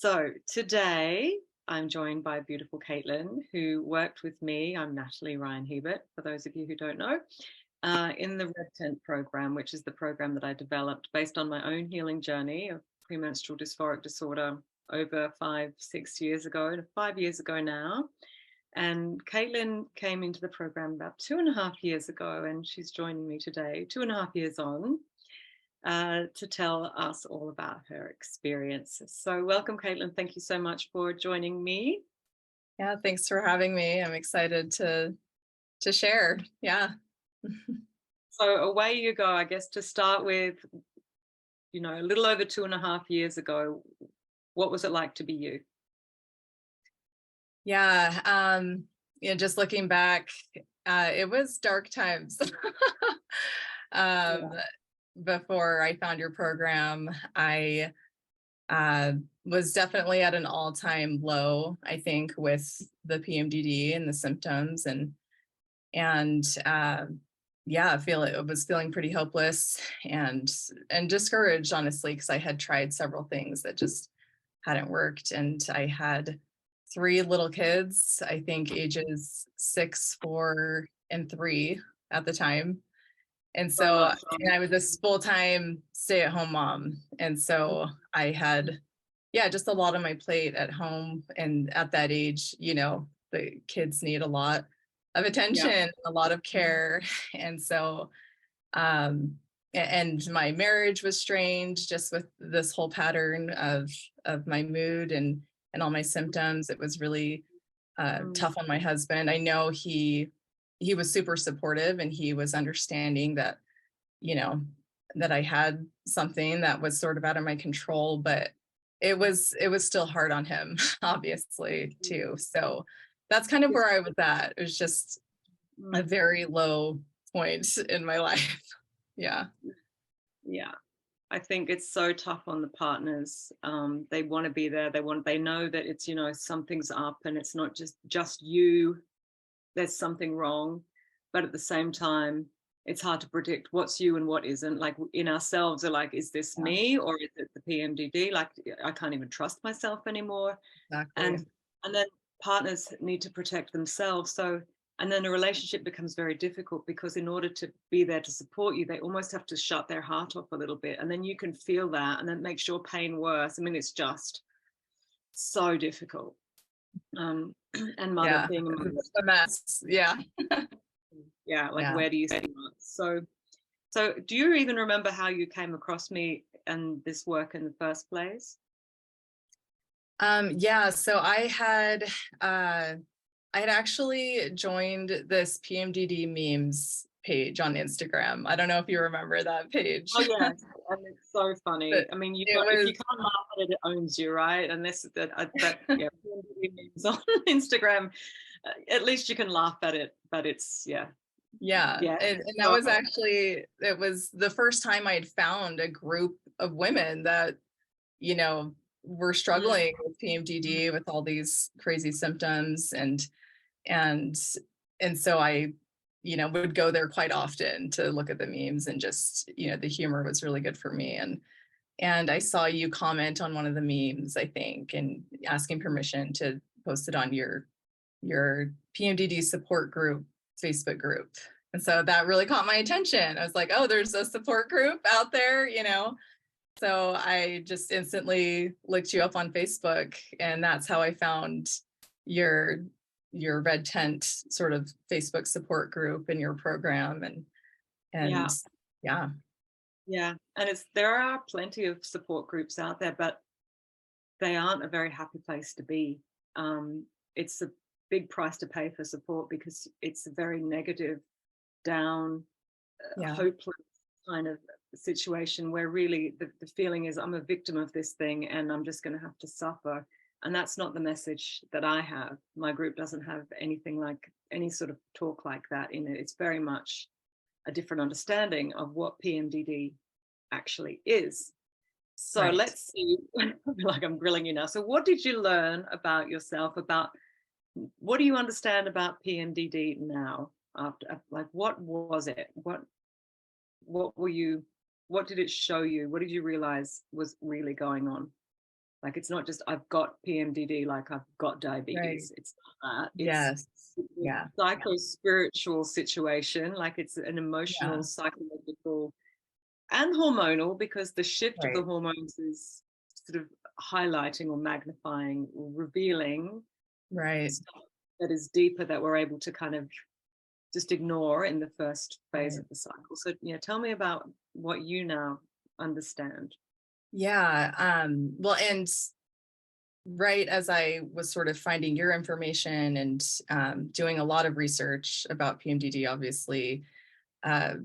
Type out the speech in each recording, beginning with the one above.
So today I'm joined by beautiful Katelyn, who worked with me. I'm Natalie Ryan Hebert, for those of you who don't know, in the Red Tent program, which is the program that I developed based on my own healing journey of premenstrual dysphoric disorder over 5 years ago, 5 years ago now. And Katelyn came into the program about 2.5 years ago, and she's joining me today, 2.5 years on, to tell us all about her experience. So welcome, Katelyn. Thank you so much for joining me. Yeah, thanks for having me. I'm excited to share. Yeah. So away you go, I guess, to start with, a little over 2.5 years ago, what was it like to be you? Yeah. Just looking back, it was dark times. um, Yeah. Before I found your program, I was definitely at an all-time low, I think, with the PMDD and the symptoms and yeah, I was feeling pretty hopeless and discouraged, honestly, because I had tried several things that just hadn't worked. And I had three little kids, I think ages 6, 4, and 3 at the time. And So so much fun. and I was this full-time stay-at-home mom. And so I had, yeah, just a lot on my plate at home. And at that age, the kids need a lot of Yeah. attention, a lot of care. And so, um, and my marriage was strained just with this whole pattern of my mood and all my symptoms. It was really Mm. tough on my husband. I know he was super supportive and he was understanding that, you know, that I had something that was sort of out of my control, but it was still hard on him, obviously, too. So that's kind of It's- where I was at. It was just a mm, very low point in my life. Yeah. yeah. I think it's so tough on the partners. They want to be there. They know that it's, something's up and it's not just you. There's something wrong. But at the same time, it's hard to predict what's you and what isn't. Like in ourselves are like, is this Yeah, me or is it the PMDD? Like I can't even trust myself anymore. exactly. And then partners need to protect themselves. So and then the relationship becomes very difficult because in order to be there to support you, they almost have to shut their heart off a little bit. And then you can feel that and then it makes your pain worse. I mean, it's just so difficult. And mother Yeah. being a mother. It's a mess. Yeah. Yeah, like Yeah. where do you start? So do you even remember how you came across me and this work in the first place? Yeah. So I had actually joined this PMDD memes page on Instagram. I don't know if you remember that page. Oh yes, and it's so But funny. I mean, it if was you can't laugh at it, it owns you, right? And that yeah, memes on Instagram. At least you can laugh at it, but it's yeah. yeah. And that So was actually it was the first time I'd found a group of women that, you know, were mm, struggling with PMDD with all these crazy symptoms and and so I, would go there quite often to look at the memes and just, the humor was really good for me. And I saw you comment on one of the memes, I think, and asking permission to post it on your PMDD support group, Facebook group. And so that really caught my attention. I was like, oh, there's a support group out there. So I just instantly looked you up on Facebook, and that's how I found your your Red Tent sort of Facebook support group and your program and yeah, yeah. yeah, and there are plenty of support groups out there, but they aren't a very happy place to be. It's a big price to pay for support because it's a very negative, down, Yeah. hopeless kind of situation where really the feeling is I'm a victim of this thing and I'm just going to have to suffer. And that's not the message that I have. My group doesn't have anything like any sort of talk like that in it. It's very much a different understanding of what PMDD actually is. So Right. let's see, like I'm grilling you now. So what did you learn about yourself, about what do you understand about PMDD now? After, like, what was it? What were you, what did it show you? What did you realize was really going on? Like it's not just I've got PMDD, like I've got Right. diabetes. It's not that. Yes. It's a Yeah. psycho-spiritual situation, like it's an emotional, Yeah. psychological, and hormonal, because the shift of the Right. hormones is sort of highlighting or magnifying or revealing Right. stuff that is deeper that we're able to kind of just ignore in the first phase Right. of the cycle. So, yeah, tell me about what you now understand. Yeah. Well, and right as I was sort of finding your information and doing a lot of research about PMDD, obviously, uh,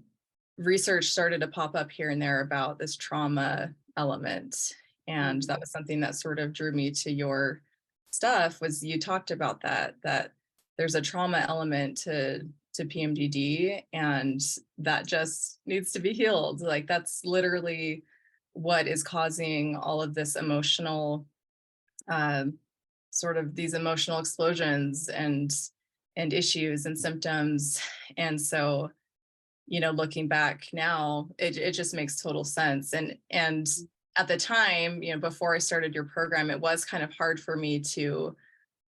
research started to pop up here and there about this trauma element. And Mm, that was something that sort of drew me to your stuff was you talked about that there's a trauma element to PMDD and that just needs to be healed. Like that's literally what is causing all of this emotional um, sort of these emotional explosions and issues and symptoms. And so looking back now, it just makes total sense. And mm, at the time, before I started your program, it was kind of hard for me to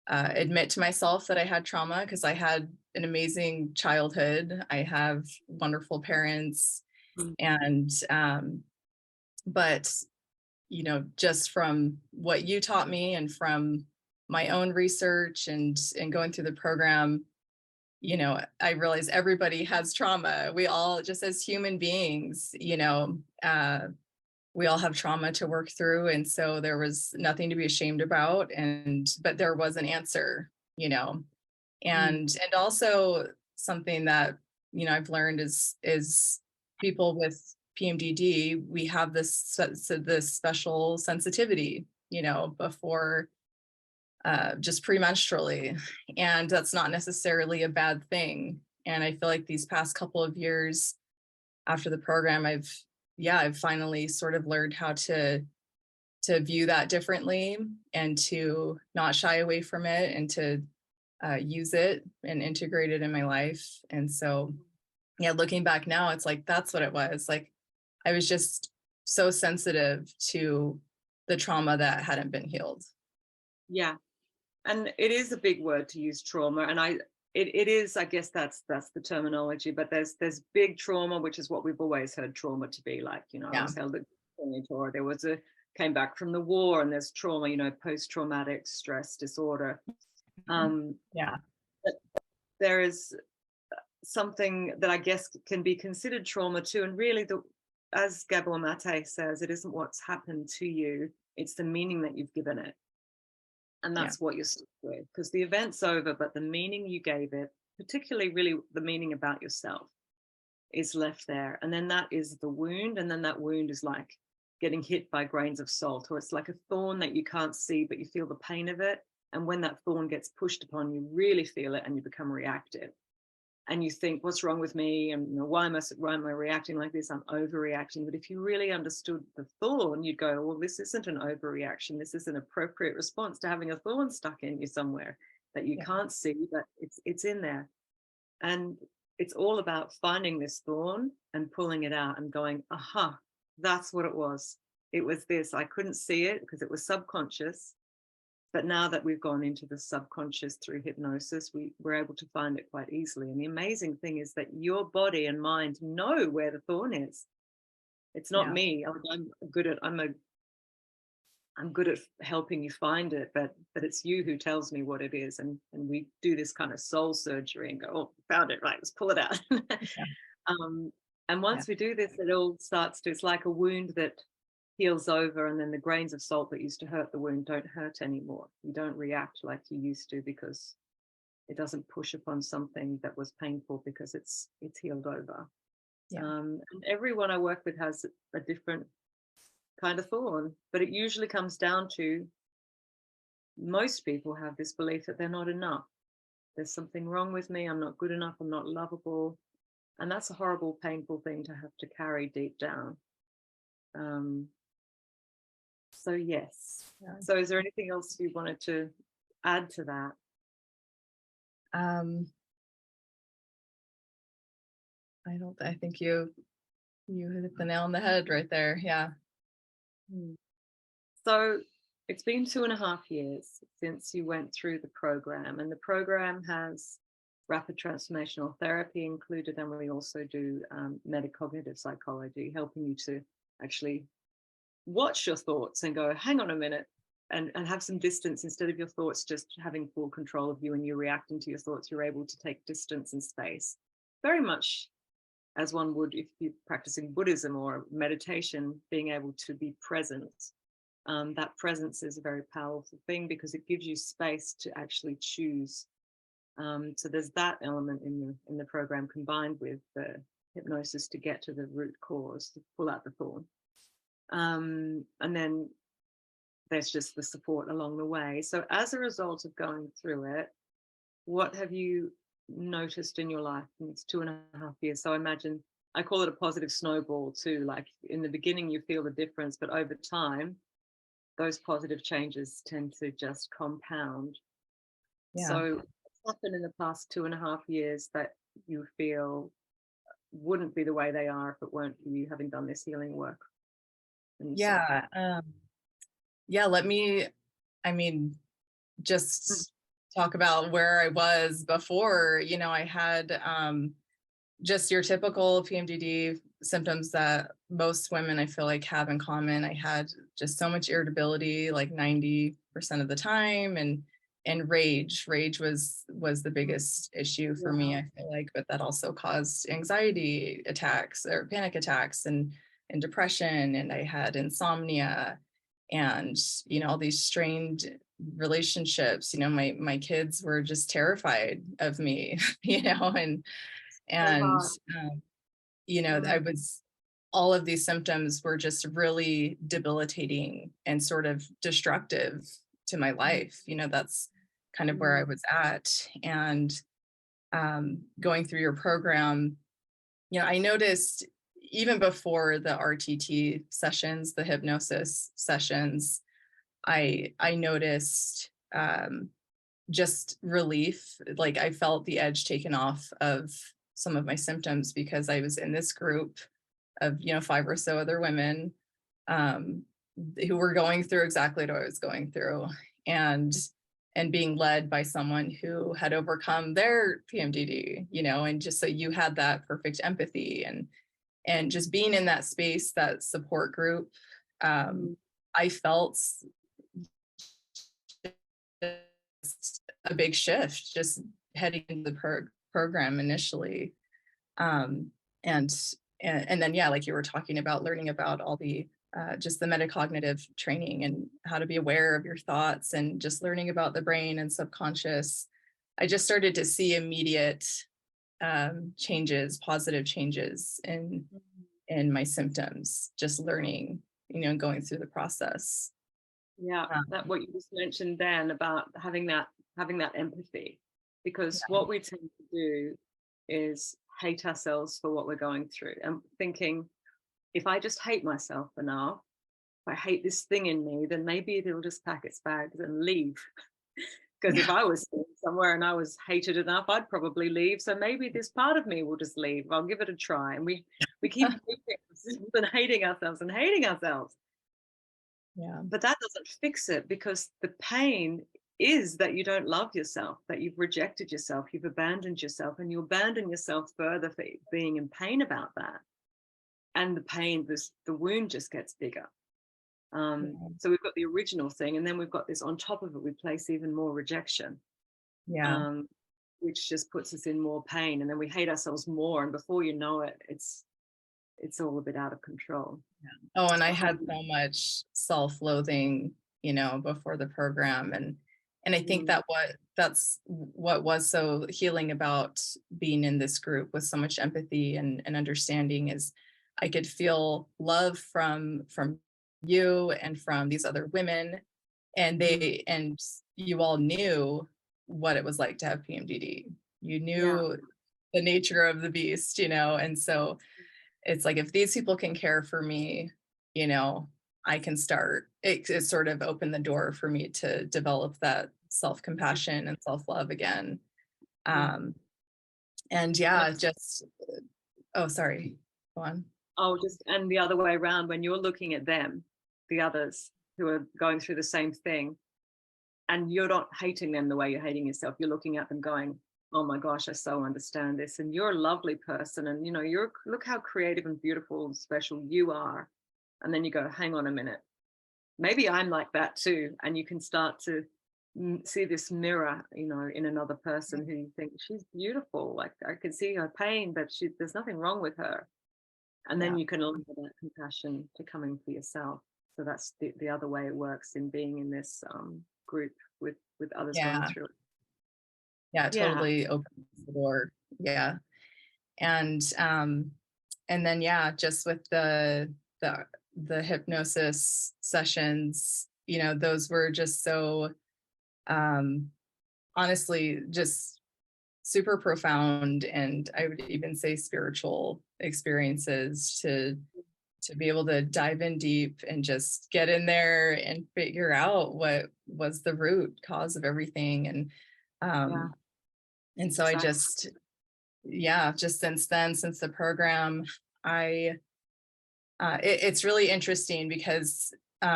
admit to myself that I had trauma because I had an amazing childhood. I have wonderful parents, mm, and but just from what you taught me and from my own research and going through the program, I realize everybody has trauma. We all, just as human beings, we all have trauma to work through. And so there was nothing to be ashamed about. But there was an answer, mm. and also something that, I've learned is people with PMDD, we have this special sensitivity, before just premenstrually. And that's not necessarily a bad thing. And I feel like these past couple of years after the program, I've finally sort of learned how to view that differently and to not shy away from it and to use it and integrate it in my life. And so, yeah, looking back now, it's like, that's what it was. Like, I was just so sensitive to the trauma that hadn't been healed. Yeah. And it is a big word to use, trauma. And it is, I guess that's the terminology, but there's big trauma, which is what we've always heard trauma to be like. I Yeah. was held at gunpoint, or there was came back from the war, and there's trauma, post-traumatic stress disorder. Mhm. Um, Yeah. but there is something that I guess can be considered trauma too. And really, as Gabor Mate says, it isn't what's happened to you, it's the meaning that you've given it. And Yeah. that's what you're stuck with, because the event's over, but the meaning you gave it, particularly really the meaning about yourself, is left there. And then that is the wound. And then that wound is like getting hit by grains of salt, or it's like a thorn that you can't see, but you feel the pain of it. And when that thorn gets pushed upon, you really feel it and you become reactive. And you think, what's wrong with me? And why am I reacting like this? I'm overreacting. But if you really understood the thorn, you'd go, well, this isn't an overreaction. This is an appropriate response to having a thorn stuck in you somewhere that you Yeah. can't see, but it's in there. And it's all about finding this thorn and pulling it out and going, aha, that's what it was. It was this. I couldn't see it because it was subconscious. But now that we've gone into the subconscious through hypnosis, we're able to find it quite easily. And the amazing thing is that your body and mind know where the thorn is. It's not Yeah. me. I'm good at helping you find it, but it's you who tells me what it is. And we do this kind of soul surgery and go, oh, found it, right, let's pull it out. Yeah. um, and Yeah. once we do this, it all starts to, it's like a wound that heals over, and then the grains of salt that used to hurt the wound don't hurt anymore. You don't react like you used to, because it doesn't push upon something that was painful, because it's healed over. Yeah. And everyone I work with has a different kind of thorn, but it usually comes down to, most people have this belief that they're not enough. There's something wrong with me. I'm not good enough. I'm not lovable. And that's a horrible, painful thing to have to carry deep down. Um, so, yes. Yeah. So, is there anything else you wanted to add to that? Um, I think you hit the nail on the head right there. Yeah. Hmm. So, It's been 2.5 years since you went through the program, and the program has rapid transformational therapy included, and we also do metacognitive psychology, helping you to actually watch your thoughts and go, hang on a minute, and have some distance instead of your thoughts just having full control of you and you reacting to your thoughts. You're able to take distance and space, very much as one would if you're practicing Buddhism or meditation, being able to be present. That presence is a very powerful thing because it gives you space to actually choose. So there's that element in the program combined with the hypnosis to get to the root cause, to pull out the thorn. And then there's just the support along the way. So as a result of going through it, what have you noticed in your life? And it's 2.5 years. So I imagine, I call it a positive snowball too. Like in the beginning, you feel the difference, but over time, those positive changes tend to just compound. Yeah. So what's happened in the past 2.5 years that you feel wouldn't be the way they are if it weren't for you having done this healing work on yourself? Yeah. Yeah. I mean, just talk about where I was before. I had just your typical PMDD symptoms that most women I feel like have in common. I had just so much irritability, like 90% of the time, and rage. Rage was the biggest issue for me, I feel like, but that also caused anxiety attacks or panic attacks and depression. And I had insomnia and, all these strained relationships. My kids were just terrified of me, and I was, all of these symptoms were just really debilitating and sort of destructive to my life. That's kind of where I was at. And going through your program, I noticed even before the RTT sessions, the hypnosis sessions, I noticed just relief. Like I felt the edge taken off of some of my symptoms because I was in this group of 5 or so other women who were going through exactly what I was going through, and being led by someone who had overcome their PMDD, and just so you had that perfect empathy and just being in that space, that support group, I felt a big shift just heading into the program initially. And then, yeah, like you were talking about, learning about all the just the metacognitive training and how to be aware of your thoughts and just learning about the brain and subconscious. I just started to see immediate changes, positive changes in my symptoms, just learning, going through the process. Yeah, that what you just mentioned then about having that empathy, because Yeah. what we tend to do is hate ourselves for what we're going through and thinking, if I just hate myself enough, if I hate this thing in me, then maybe it'll just pack its bags and leave. Because if I was somewhere and I was hated enough, I'd probably leave. So maybe this part of me will just leave. I'll give it a try. And we keep hating ourselves and hating ourselves. Yeah. But that doesn't fix it, because the pain is that you don't love yourself, that you've rejected yourself, you've abandoned yourself, and you abandon yourself further for being in pain about that. And the pain, the wound just gets bigger. So we've got the original thing, and then we've got this on top of it, we place even more rejection, Yeah. which just puts us in more pain. And then we hate ourselves more. And before you know it, it's all a bit out of control. Oh, and I had so much self-loathing, before the program. And I think that's what was so healing about being in this group with so much empathy and understanding, is I could feel love from you and from these other women. And and you all knew what it was like to have PMDD. You knew the nature of the beast, and so it's like, if these people can care for me, I can start. It sort of opened the door for me to develop that self-compassion and self-love again. And yeah, oh, sorry, go on. Oh, and the other way around, when you're looking at them, the others, who are going through the same thing, and you're not hating them the way you're hating yourself. You're looking at them going, oh my gosh, I so understand this. And you're a lovely person. And, look how creative and beautiful and special you are. And then you go, hang on a minute. Maybe I'm like that too. And you can start to see this mirror, in another person who you think she's beautiful. Like I can see her pain, but there's nothing wrong with her. And then Yeah. you can allow that compassion to come in for yourself. So that's the other way it works in being in this group with others going Yeah. through it. Yeah. It Yeah, totally opens the door. Yeah. And then, yeah, just with the hypnosis sessions, those were just so, um, honestly, just super profound, and I would even say spiritual experiences to be able to dive in deep and just get in there and figure out what was the root cause of everything. yeah, And so I exactly. just, yeah, just since then, since the program, I it's really interesting because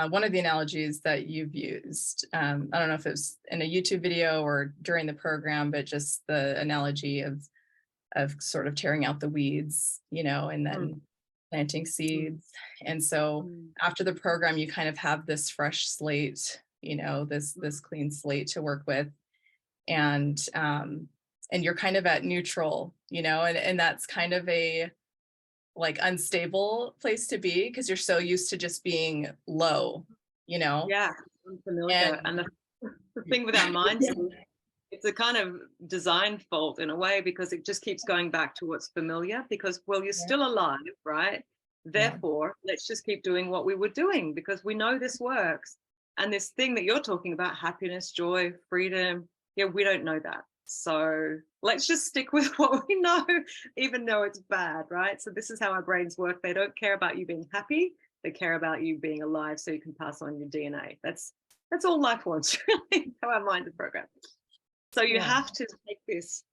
one of the analogies that you've used, I don't know if it was in a YouTube video or during the program, but just the analogy of sort of tearing out the weeds, and Mm, then planting mm, seeds. And so mm, after the program, you kind of have this fresh slate, this clean slate to work with, and and you're kind of at neutral, and that's kind of a like unstable place to be because you're so used to just being low, you know? yeah, unfamiliar. And And the thing with our minds, it's a kind of design fault in a way because it just keeps going back to what's familiar because, well, you're yeah, still alive, right? yeah, Therefore, let's just keep doing what we were doing because we know this works. And this thing that you're talking about, happiness, joy, freedom, yeah, we don't know that. So let's just stick with what we know, even though it's bad, right? So this is how our brains work. They don't care about you being happy. They care about you being alive so you can pass on your DNA. That's all life wants, really, how our mind is programmed. So you yeah, have to take this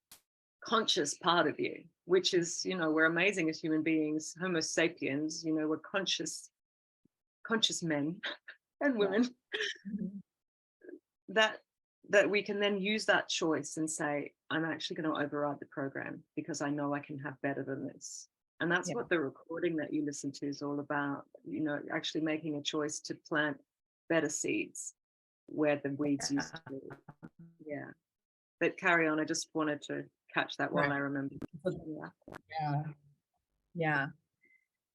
conscious part of you, which is, we're amazing as human beings, Homo sapiens, we're conscious men and yeah. women Mhm. that that we can then use that choice and say, I'm actually going to override the program because I know I can have better than this. And that's Yeah. what the recording that you listen to is all about, actually making a choice to plant better seeds where the weeds used to be. Yeah. But carry on. I just wanted to catch that while Right. I remember. Yeah. Yeah. Yeah.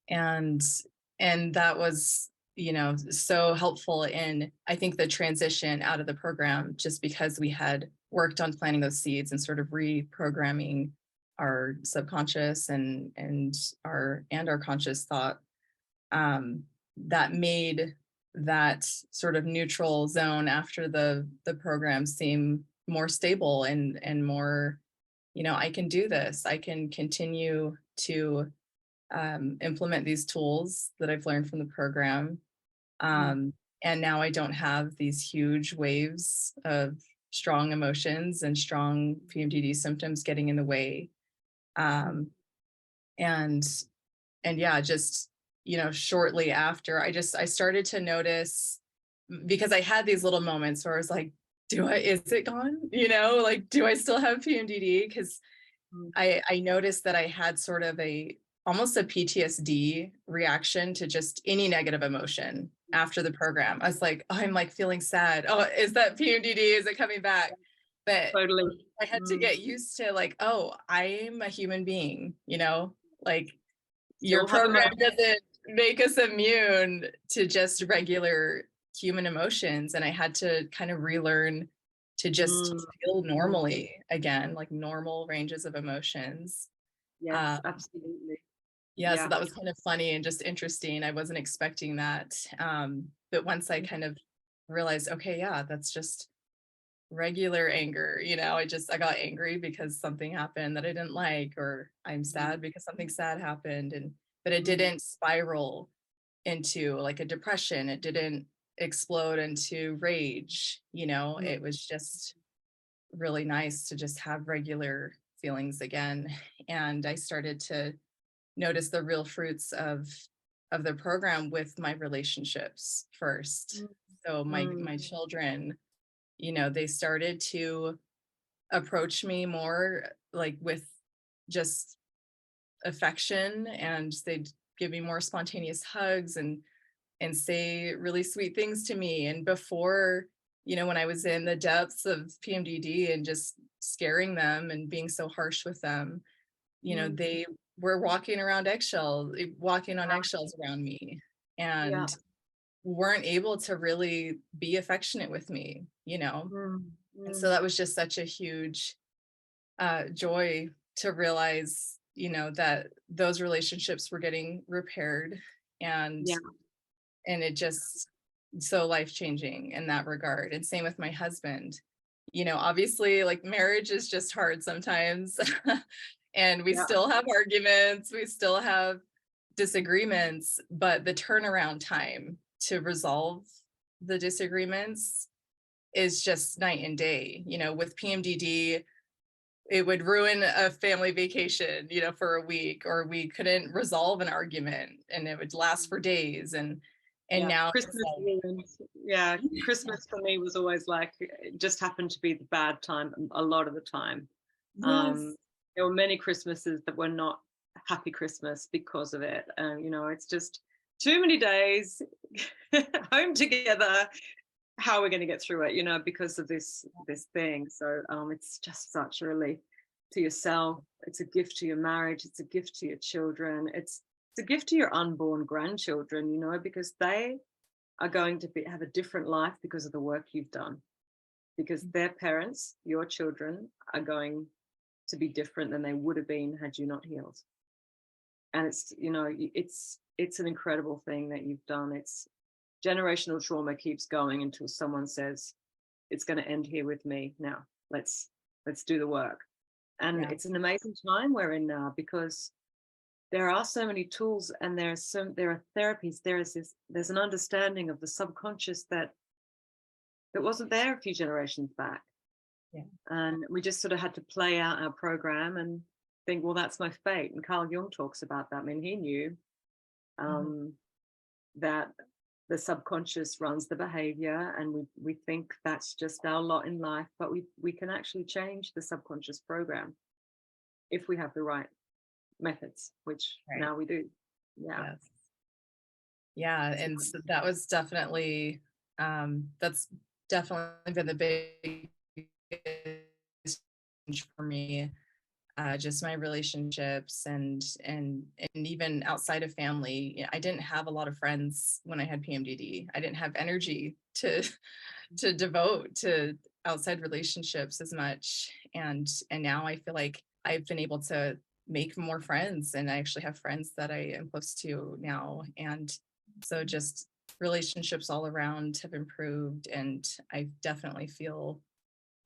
And that was, so helpful in, I think, the transition out of the program, just because we had worked on planting those seeds and sort of reprogramming our subconscious and our conscious thought, that made that sort of neutral zone after the program seem more stable and more, I can do this. I can continue to implement these tools that I've learned from the program. Mm, Um, and now I don't have these huge waves of strong emotions and strong PMDD symptoms getting in the way. mm, Um, and yeah, just, shortly after, I started to notice, because I had these little moments where I was like, is it gone? Like, do I still have PMDD? Because mm, I noticed that I had sort of almost a PTSD reaction to just any negative emotion after the program. I was like, oh, I'm like feeling sad. Oh, is that PMDD? Is it coming back? But totally. I had to Mm. get used to, like, oh, I'm a human being, like your Still have program emotion. doesn't make us immune to just regular human emotions. And I had to kind of relearn to just Mm, feel mm. normally again, like normal ranges of emotions. Yes, Uh, absolutely. yeah, so Yeah. that was kind of funny and just interesting. I wasn't expecting that. But once I kind of realized, okay, yeah, that's just regular anger. I got angry because something happened that I didn't like, or I'm Mm, sad because something sad happened. But it mm, didn't spiral into like a depression. It didn't explode into rage. mm, It was just really nice to just have regular feelings again. And I started to notice the real fruits of the program with my relationships first. So my children, they started to approach me more like with just affection, and they'd give me more spontaneous hugs and say really sweet things to me. And before, when I was in the depths of PMDD and just scaring them and being so harsh with them, they were walking on eggshells around me, Yeah. and weren't able to really be affectionate with me. And so that was just such a huge joy to realize, that those relationships were getting repaired, and Yeah. it just so life changing in that regard. And same with my husband. Obviously, like, marriage is just hard sometimes. And we Yeah. still have arguments, we still have disagreements, but the turnaround time to resolve the disagreements is just night and day. With PMDD, it would ruin a family vacation, for a week, or we couldn't resolve an argument and it would last for days. And Yeah. now it's Christmas ruined. Yeah. Christmas for me was always like, it just happened to be the bad time a lot of the time. yes, There were many Christmases that were not happy Christmas because of it. It's just too many days home together. How are we going to get through it? Because of this thing. So it's just such a relief to yourself. It's a gift to your marriage. It's a gift to your children. It's a gift to your unborn grandchildren. Because they are going to have a different life because of the work you've done. Because their parents, your children, are going to be different than they would have been had you not healed. And it's an incredible thing that you've done. It's generational trauma keeps going until someone says it's going to end here with me. Now let's do the work. And yeah, it's an amazing time we're in now, because there are so many tools, and there are therapies. There's an understanding of the subconscious that wasn't there a few generations back. yeah, And we just sort of had to play out our program and think, well, that's my fate. And Carl Jung talks about that. I mean, he knew mhm, that the subconscious runs the behavior, and we think that's just our lot in life, but we can actually change the subconscious program if we have the right methods, which right, now we do. Yeah. yes, yeah. So, And so that was definitely, that's definitely been the biggest change for me. Just my relationships, and even outside of family. I didn't have a lot of friends when I had PMDD. I didn't have energy to to devote to outside relationships as much. And now I feel like I've been able to make more friends, and I actually have friends that I am close to now. And so just relationships all around have improved, and I definitely feel,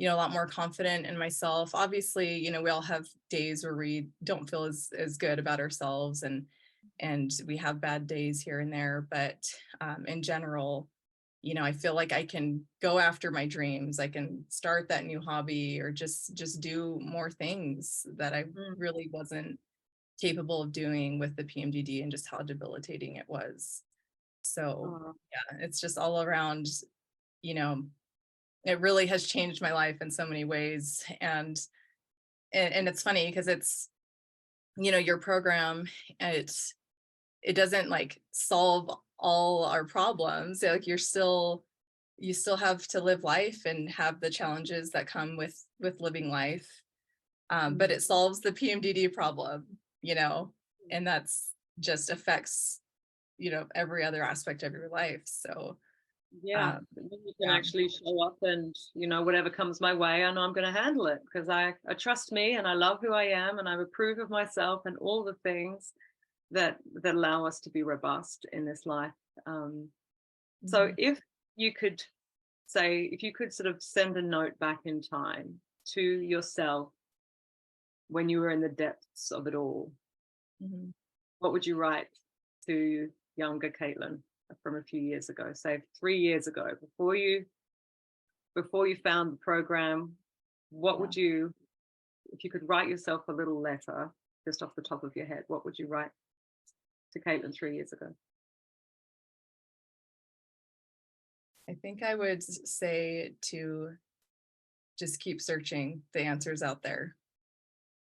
a lot more confident in myself. Obviously, we all have days where we don't feel as good about ourselves, and we have bad days here and there. But in general, I feel like I can go after my dreams. I can start that new hobby, or just do more things that I mm, really wasn't capable of doing with the PMDD, and just how debilitating it was. So oh, yeah, it's just all around, you know, it really has changed my life in so many ways. And it's funny because it's, your program, it doesn't like solve all our problems. Like, you still have to live life and have the challenges that come with living life. But mm. it solves the PMDD problem, and that's just affects, every other aspect of your life. So Yeah, um then you can yeah, actually show up, and whatever comes my way, I know I'm going to handle it, because I trust me, and I love who I am, and I approve of myself, and all the things that allow us to be robust in this life. Um, so mhm, if you could sort of send a note back in time to yourself when you were in the depths of it all, mhm. what would you write to younger Caitlin from a few years ago, say 3 years ago, before you found the program? What Yeah. would you, if you could write yourself a little letter just off the top of your head, what would you write to Caitlin 3 years ago? I think I would say to just keep searching the answers out there.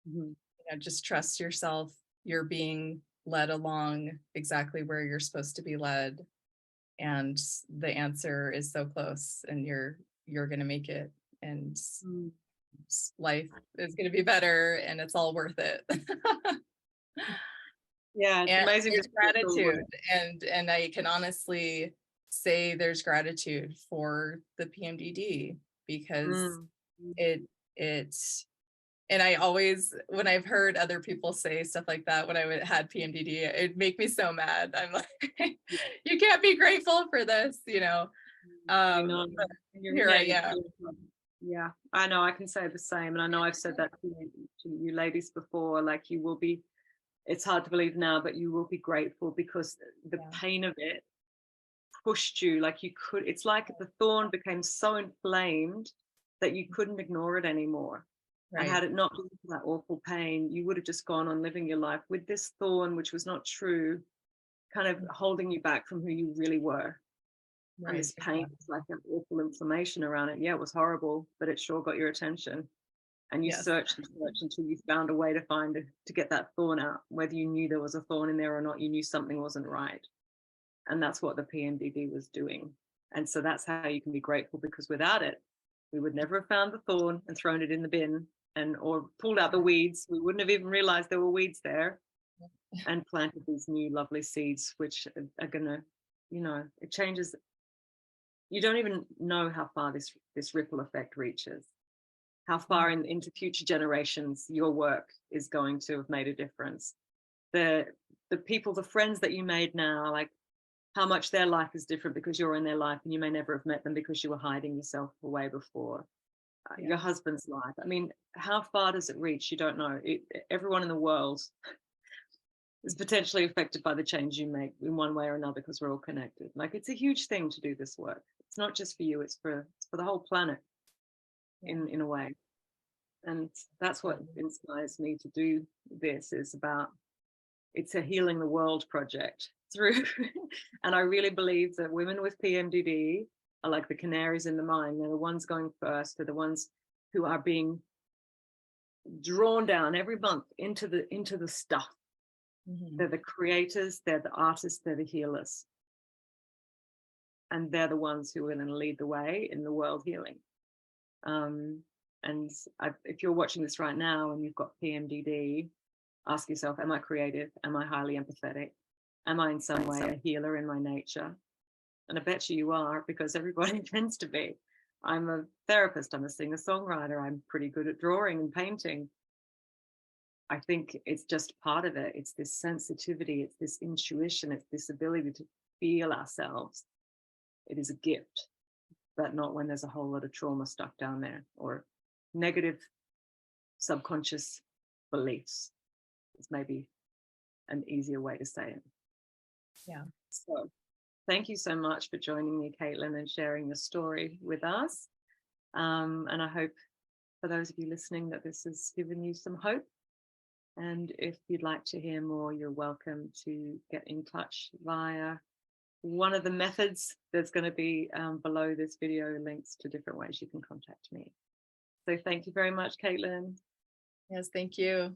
Mhm. Just trust yourself. You're being led along exactly where you're supposed to be led, and the answer is so close, and you're going to make it, and Mm. life is going to be better, and it's all worth it. Yeah, it's And amazing to there's see it all gratitude, work. and I can honestly say there's gratitude for the PMDD, because Mm. Mm. it's and I always, when I've heard other people say stuff like that when had PMDD, it make me so mad. I'm like, you can't be grateful for this, I know. But In your here I head, you am. feel like, yeah, I know. I can say the same, and I know I've said that to you ladies before. Like, you will be. It's hard to believe now, but you will be grateful because the Yeah, pain of it pushed you. Like, you could. It's like the thorn became so inflamed that you couldn't ignore it anymore. And right. had it not been for that awful pain, you would have just gone on living your life with this thorn, which was not true, kind of holding you back from who you really were. And Right. this pain was like an awful inflammation around it. Yeah, it was horrible, but it sure got your attention. And you Yes. searched and searched until you found a way to to get that thorn out. Whether you knew there was a thorn in there or not, you knew something wasn't right. And that's what the PMDD was doing. And so that's how you can be grateful, because without it, we would never have found the thorn and thrown it in the bin, and or pulled out the weeds. We wouldn't have even realized there were weeds there, and planted these new lovely seeds, which are gonna, it changes. You don't even know how far this ripple effect reaches, how far into future generations your work is going to have made a difference. The people, the friends that you made now, like, how much their life is different because you're in their life, and you may never have met them because you were hiding yourself away before. Yeah. Your husband's life. I mean, how far does it reach? You don't know. Everyone in the world is potentially affected by the change you make in one way or another, because we're all connected. Like, it's a huge thing to do this work. It's not just for you, it's for the whole planet Yeah. in a way. And that's what inspires me to do this. Is about, it's a healing the world project through. And I really believe that women with PMDD are like the canaries in the mine. They're the ones going first. They're the ones who are being drawn down every month into the stuff. Mhm. They're the creators, they're the artists, they're the healers, and they're the ones who are going to lead the way in the world healing. um, and if you're watching this right now and you've got PMDD, ask yourself, am I creative? Am I highly empathetic? Am I in some way a healer in my nature? And I bet you are, because everybody tends to be. I'm a therapist, I'm a singer-songwriter, I'm pretty good at drawing and painting. I think it's just part of it. It's this sensitivity, it's this intuition, it's this ability to feel ourselves. It is a gift, but not when there's a whole lot of trauma stuck down there, or negative subconscious beliefs. It's maybe an easier way to say it. Yeah. So thank you so much for joining me, Katelyn, and sharing your story with us. And I hope, for those of you listening, that this has given you some hope. And if you'd like to hear more, you're welcome to get in touch via one of the methods that's going to be below this video, links to different ways you can contact me. So thank you very much, Katelyn. Yes. Thank you.